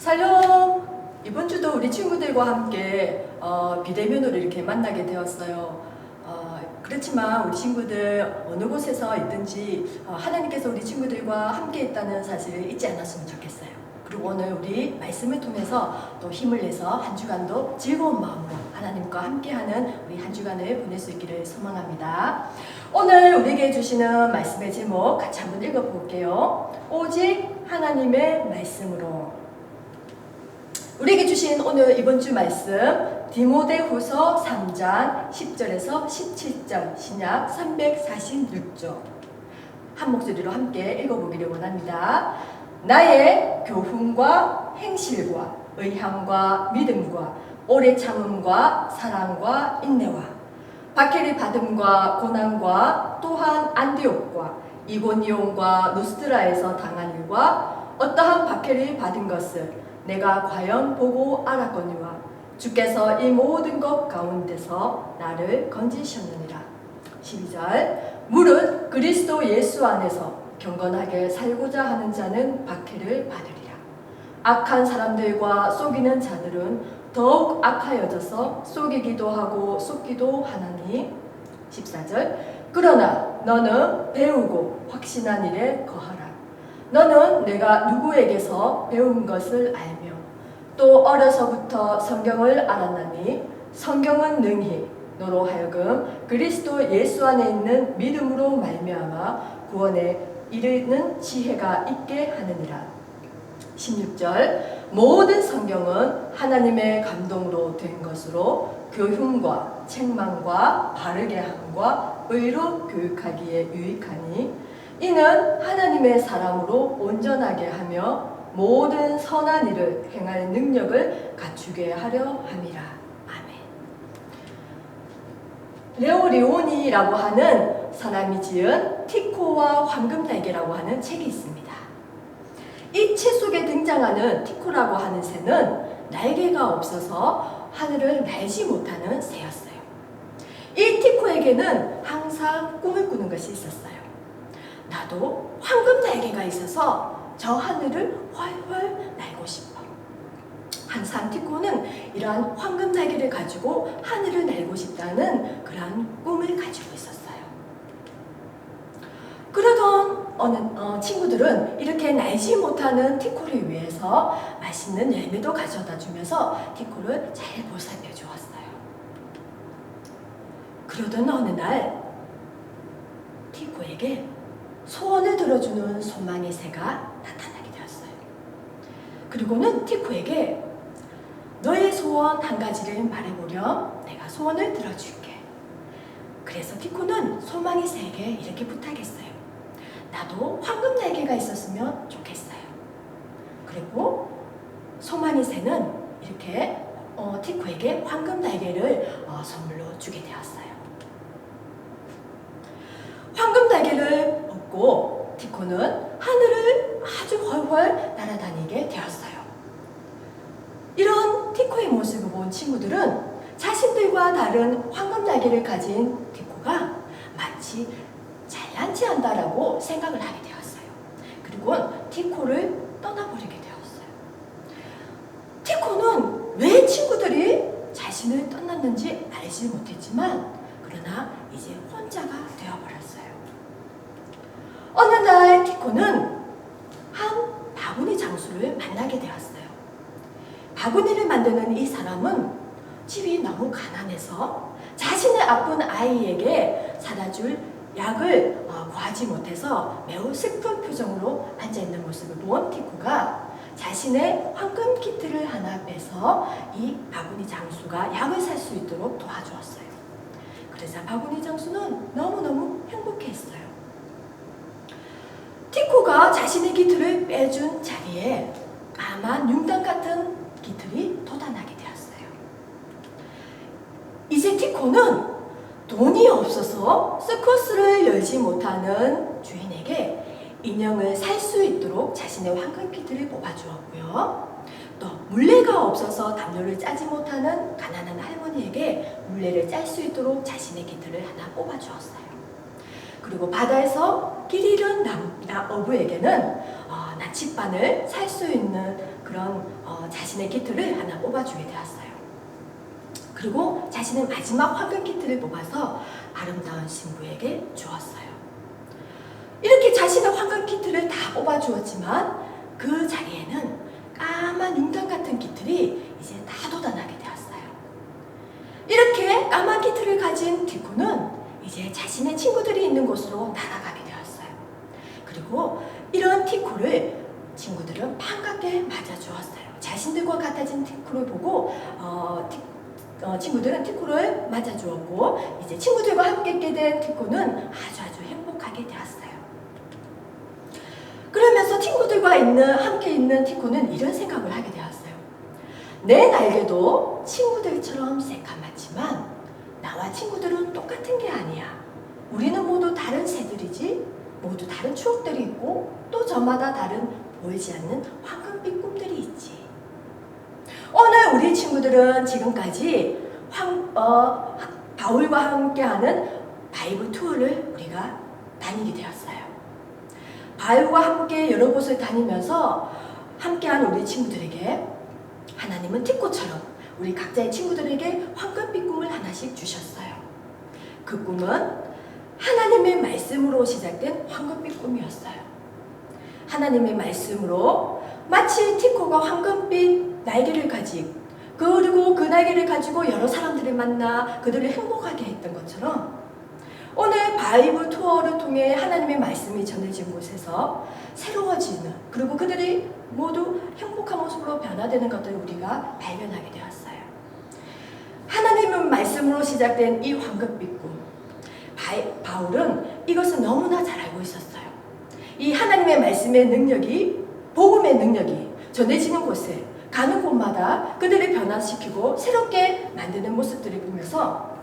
샬롬! 이번 주도 우리 친구들과 함께 비대면으로 이렇게 만나게 되었어요. 그렇지만 우리 친구들 어느 곳에서 있든지 하나님께서 우리 친구들과 함께 있다는 사실을 잊지 않았으면 좋겠어요. 그리고 오늘 우리 말씀을 통해서 또 힘을 내서 한 주간도 즐거운 마음으로 하나님과 함께하는 우리 한 주간을 보낼 수 있기를 소망합니다. 오늘 우리에게 주시는 말씀의 제목 같이 한번 읽어볼게요. 오직 하나님의 말씀으로. 우리에게 주신 오늘 이번 주 말씀 디모데후서 3장 10절에서 17절 신약 346조 한 목소리로 함께 읽어보기를 원합니다. 나의 교훈과 행실과 의함과 믿음과 오래 참음과 사랑과 인내와 박해를 받음과 고난과 또한 안디옥과 이고니온과 루스드라에서 당한 일과 어떠한 박해를 받은 것을 내가 과연 보고 알았거니와 주께서 이 모든 것 가운데서 나를 건지셨느니라. 12절 무릇 그리스도 예수 안에서 경건하게 살고자 하는 자는 박해를 받으리라. 악한 사람들과 속이는 자들은 더욱 악하여져서 속이기도 하고 속기도 하나니. 14절 그러나 너는 배우고 확신한 일에 거하라. 너는 내가 누구에게서 배운 것을 알며 또 어려서부터 성경을 알았나니 성경은 능히 너로 하여금 그리스도 예수 안에 있는 믿음으로 말미암아 구원에 이르는 지혜가 있게 하느니라. 16절 모든 성경은 하나님의 감동으로 된 것으로 교훈과 책망과 바르게 함과 의로 교육하기에 유익하니 이는 하나님의 사람으로 온전하게 하며 모든 선한 일을 행할 능력을 갖추게 하려 함이라. 아멘. 레오 리오니라고 하는 사람이 지은 티코와 황금날개라고 하는 책이 있습니다. 이 책 속에 등장하는 티코라고 하는 새는 날개가 없어서 하늘을 날지 못하는 새였어요. 이 티코에게는 항상 꿈을 꾸는 것이 있었어요. 나도 황금 날개가 있어서 저 하늘을 훨훨 날고 싶어. 항상 티코는 이러한 황금 날개를 가지고 하늘을 날고 싶다는 그러한 꿈을 가지고 있었어요. 그러던 어느 친구들은 이렇게 날지 못하는 티코를 위해서 맛있는 열매도 가져다 주면서 티코를 잘 보살펴 주었어요. 그러던 어느 날 티코에게 소원을 들어주는 소망의 새가 나타나게 되었어요. 그리고는 티코에게 너의 소원 한 가지를 말해보렴. 내가 소원을 들어줄게. 그래서 티코는 소망의 새에게 이렇게 부탁했어요. 나도 황금 날개가 있었으면 좋겠어요. 그리고 소망의 새는 이렇게 티코에게 황금 날개를 선물로 주게 되었어요. 황금 날개를 얻고 티코는 하늘을 아주 훨훨 날아다니게 되었어요. 이런 티코의 모습을 본 친구들은 자신들과 다른 황금 날개를 가진 티코가 마치 잘난치 한다라고 생각을 하게 되었어요. 그리고 티코를 떠나버리게 되었어요. 티코는 왜 친구들이 자신을 떠났는지 알지 못했지만 그러나 이제 혼자가 되어버렸어요. 어느 날 티코는 한 바구니 장수를 만나게 되었어요. 바구니를 만드는 이 사람은 집이 너무 가난해서 자신의 아픈 아이에게 사다 줄 약을 구하지 못해서 매우 슬픈 표정으로 앉아있는 모습을 본 티코가 자신의 황금 키트를 하나 빼서 이 바구니 장수가 약을 살 수 있도록 도와주었어요. 그래서 바구니 장수는 너무너무 행복해했어요. 티코가 자신의 깃털을 빼준 자리에 까만 융단 같은 깃털이 돋아나게 되었어요. 이제 티코는 돈이 없어서 서커스를 열지 못하는 주인에게 인형을 살 수 있도록 자신의 황금 깃털을 뽑아주었고요. 또 물레가 없어서 담요를 짜지 못하는 가난한 할머니에게 물레를 짤 수 있도록 자신의 깃털을 하나 뽑아주었어요. 그리고 바다에서 길 잃은 어부에게는 나침반을 살 수 있는 그런 자신의 키트를 하나 뽑아주게 되었어요. 그리고 자신의 마지막 황금 키트를 뽑아서 아름다운 신부에게 주었어요. 이렇게 자신의 황금 키트를 다 뽑아주었지만 그 자리에는 까만 인간 같은 키트이 이제 다 돋아나게 되었어요. 이렇게 까만 키트를 가진 티코는 이제 자신의 친구들이 있는 곳으로 날아가게 되었어요. 그리고 이런 티코를 친구들은 반갑게 맞아주었어요. 자신들과 같아진 티코를 보고 친구들은 티코를 맞아주었고 이제 친구들과 함께 있게 된 티코는 아주 행복하게 되었어요. 그러면서 친구들과 함께 있는 티코는 이런 생각을 하게 되었어요. 내 날개도 친구들처럼 새까맣지만 나와 친구들은 똑같은 게 아니야. 우리는 모두 다른 새들이지, 모두 다른 추억들이 있고 또 저마다 다른 보이지 않는 황금빛 꿈들이 있지. 오늘 우리 친구들은 지금까지 바울과 함께하는 바이블 투어를 우리가 다니게 되었어요. 바울과 함께 여러 곳을 다니면서 함께한 우리 친구들에게 하나님은 티코처럼 우리 각자의 친구들에게 황금빛 꿈을 하나씩 주셨어요. 그 꿈은 하나님의 말씀으로 시작된 황금빛 꿈이었어요. 하나님의 말씀으로 마치 티코가 황금빛 날개를 그리고 그 날개를 가지고 여러 사람들을 만나 그들을 행복하게 했던 것처럼 오늘 바이블 투어를 통해 하나님의 말씀이 전해진 곳에서 새로워지는 그리고 그들이 모두 행복한 모습으로 변화되는 것들을 우리가 발견하게 되었어요. 하나님의 말씀으로 시작된 이 황금빛 꿈, 바울은 이것을 너무나 잘 알고 있었어요. 이 하나님의 말씀의 능력이, 복음의 능력이 전해지는 곳에 가는 곳마다 그들을 변화시키고 새롭게 만드는 모습들을 보면서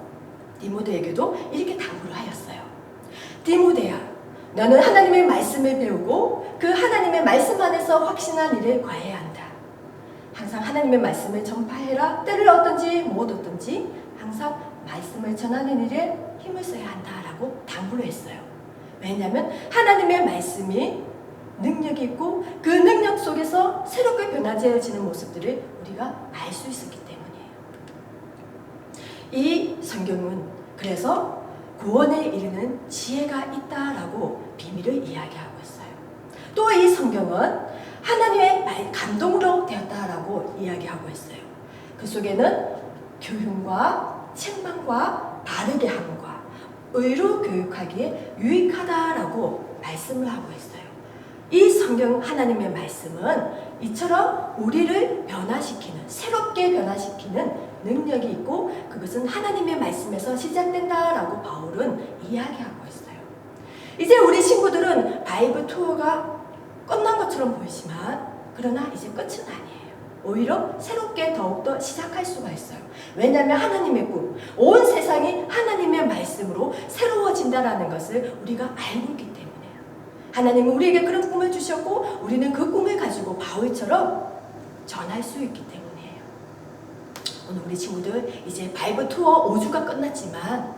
디모데에게도 이렇게 당부를 하였어요. 디모데야, 너는 하나님의 말씀을 배우고 그 하나님의 말씀 안에서 확신한 일을 과해야 한다. 항상 하나님의 말씀을 전파해라. 때를 얻든지 못 얻든지 항상 말씀을 전하는 일에 힘을 써야 한다라고 당부를 했어요. 왜냐하면 하나님의 말씀이 능력이 있고 그 능력 속에서 새롭게 변화되어지는 모습들을 우리가 알 수 있었기 때문이에요. 이 성경은 그래서 구원에 이르는 지혜가 있다라고 비밀을 이야기하고 있어요. 또 이 성경은 하나님의 감동으로 되었다라고 이야기하고 있어요. 그 속에는 교훈과 책망과 바르게 함과 의로 교육하기에 유익하다라고 말씀을 하고 있어요. 이 성경 하나님의 말씀은 이처럼 우리를 변화시키는, 새롭게 변화시키는 능력이 있고 그것은 하나님의 말씀에서 시작된다라고 바울은 이야기하고 있어요. 이제 우리 친구들은 바이블 투어가 끝난 것처럼 보이지만 그러나 이제 끝은 아니에요. 오히려 새롭게 더욱더 시작할 수가 있어요. 왜냐하면 하나님의 꿈, 온 세상이 하나님의 말씀으로 새로워진다라는 것을 우리가 알고 있기 때문이에요. 하나님은 우리에게 그런 꿈을 주셨고 우리는 그 꿈을 가지고 바울처럼 전할 수 있기 때문이에요. 오늘 우리 친구들 이제 바이블 투어 5주가 끝났지만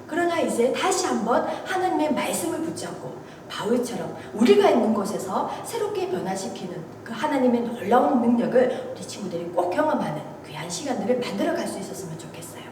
그러나 이제 다시 한번 하나님의 말씀을 붙잡고 바울처럼 우리가 있는 곳에서 새롭게 변화시키는 그 하나님의 놀라운 능력을 우리 친구들이 꼭 경험하는 귀한 시간들을 만들어 갈 수 있었으면 좋겠어요.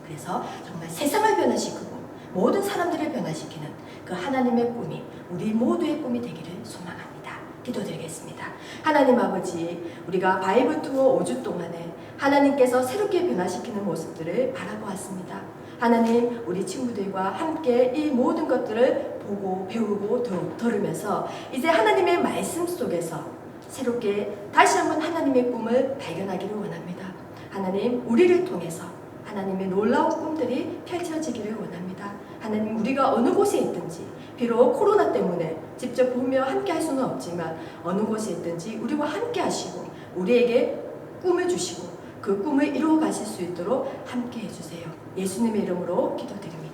그래서 정말 세상을 변화시키고 모든 사람들을 변화시키는 그 하나님의 꿈이 우리 모두의 꿈이 되기를 소망합니다. 기도드리겠습니다. 하나님 아버지, 우리가 바이블 투어 5주 동안에 하나님께서 새롭게 변화시키는 모습들을 바라보았습니다. 하나님, 우리 친구들과 함께 이 모든 것들을 보고 배우고 들으면서 이제 하나님의 말씀 속에서 새롭게 다시 한번 하나님의 꿈을 발견하기를 원합니다. 하나님, 우리를 통해서 하나님의 놀라운 꿈들이 펼쳐지기를 원합니다. 하나님, 우리가 어느 곳에 있든지 비록 코로나 때문에 직접 보며 함께 할 수는 없지만 어느 곳에 있든지 우리와 함께 하시고 우리에게 꿈을 주시고 그 꿈을 이루어 가실 수 있도록 함께 해주세요. 예수님의 이름으로 기도드립니다.